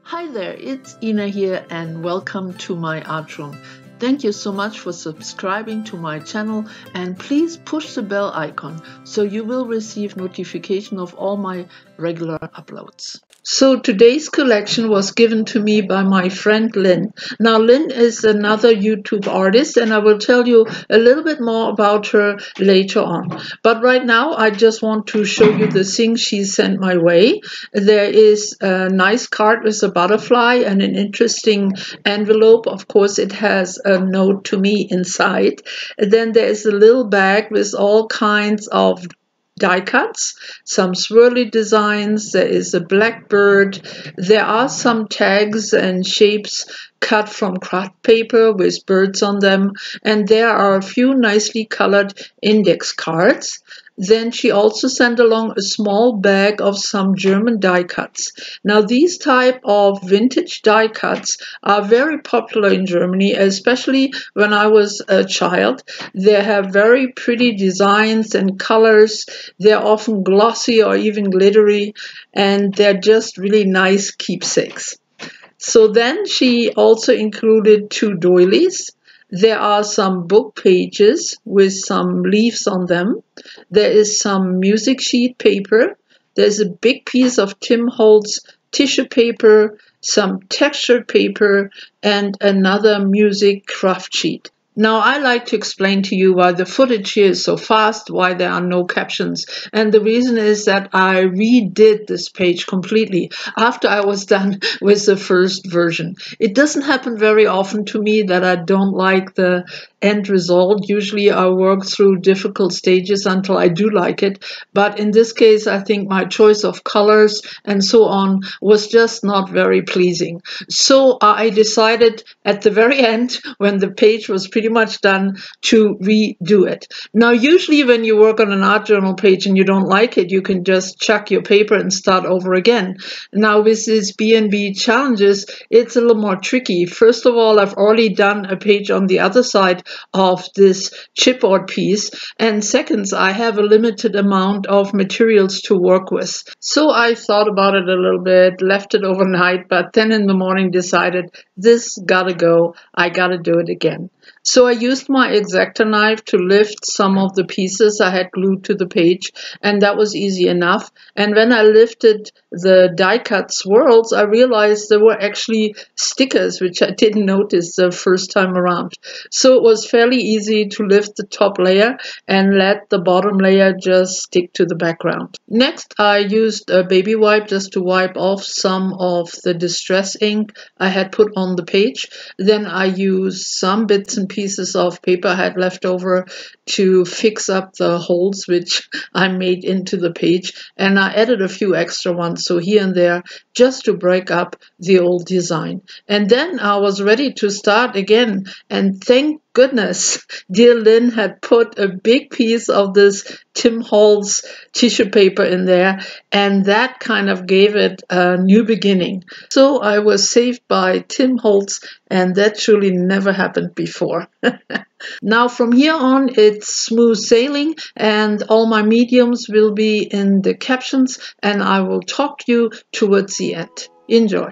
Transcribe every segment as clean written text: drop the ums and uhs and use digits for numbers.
Hi there, it's Ina here and welcome to my art room. Thank you so much for subscribing to my channel and please push the bell icon so you will receive notification of all my regular uploads. So today's collection was given to me by my friend Lynn. Now Lynn is another YouTube artist and I will tell you a little bit more about her later on. But right now I just want to show you the things she sent my way. There is a nice card with a butterfly and an interesting envelope. Of course it has a note to me inside. And then there is a little bag with all kinds of die cuts, some swirly designs, there is a blackbird, there are some tags and shapes cut from craft paper with birds on them, and there are a few nicely colored index cards. Then she also sent along a small bag of some German die cuts. Now these type of vintage die cuts are very popular in Germany, especially when I was a child. They have very pretty designs and colors. They're often glossy or even glittery, and they're just really nice keepsakes. So then she also included two doilies. There are some book pages with some leaves on them. There is some music sheet paper. There's a big piece of Tim Holtz tissue paper, some textured paper, and another music craft sheet. Now, I like to explain to you why the footage here is so fast, why there are no captions. And the reason is that I redid this page completely after I was done with the first version. It doesn't happen very often to me that I don't like the end result. Usually I work through difficult stages until I do like it. But in this case, I think my choice of colors and so on was just not very pleasing. So I decided at the very end, when the page was pretty much done, to redo it. Now, usually when you work on an art journal page and you don't like it, you can just chuck your paper and start over again. Now, with these B&B challenges, it's a little more tricky. First of all, I've already done a page on the other side of this chipboard piece. And second, I have a limited amount of materials to work with. So I thought about it a little bit, left it overnight, but then in the morning decided this gotta go. I gotta do it again. So I used my X-Acto knife to lift some of the pieces I had glued to the page, and that was easy enough. And when I lifted the die cut swirls, I realized there were actually stickers, which I didn't notice the first time around. So it was fairly easy to lift the top layer and let the bottom layer just stick to the background. Next, I used a baby wipe just to wipe off some of the distress ink I had put on the page. Then I used some bits and pieces of paper I had left over to fix up the holes which I made into the page, and I added a few extra ones, so here and there, just to break up the old design. And then I was ready to start again, and thank goodness dear Lynn had put a big piece of this Tim Holtz tissue paper in there, and that kind of gave it a new beginning. So I was saved by Tim Holtz, and that truly never happened before. Now from here on it's smooth sailing, and all my mediums will be in the captions, and I will talk to you towards the end. Enjoy.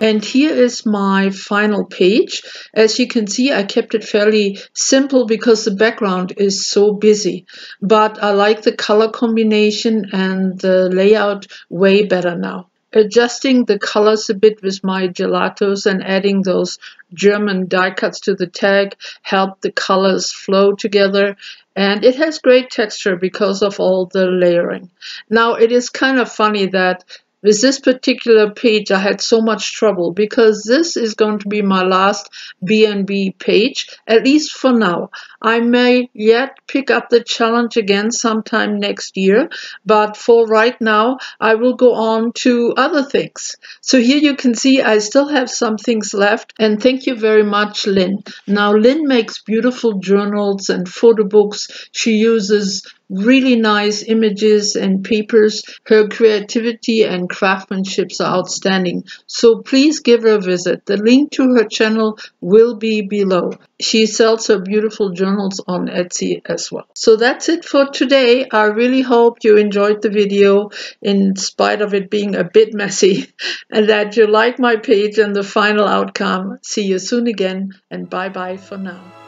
And here is my final page. As you can see, I kept it fairly simple because the background is so busy. But I like the color combination and the layout way better now. Adjusting the colors a bit with my gelatos and adding those German die cuts to the tag helped the colors flow together. And it has great texture because of all the layering. Now, it is kind of funny that with this particular page, I had so much trouble because this is going to be my last B&B page, at least for now. I may yet pick up the challenge again sometime next year, but for right now, I will go on to other things. So here you can see I still have some things left, and thank you very much, Lynn. Now, Lynn makes beautiful journals and photo books. She uses really nice images and papers. Her creativity and craftsmanship are outstanding. So please give her a visit. The link to her channel will be below. She sells her beautiful journals on Etsy as well. So that's it for today. I really hope you enjoyed the video in spite of it being a bit messy and that you like my page and the final outcome. See you soon again and bye bye for now.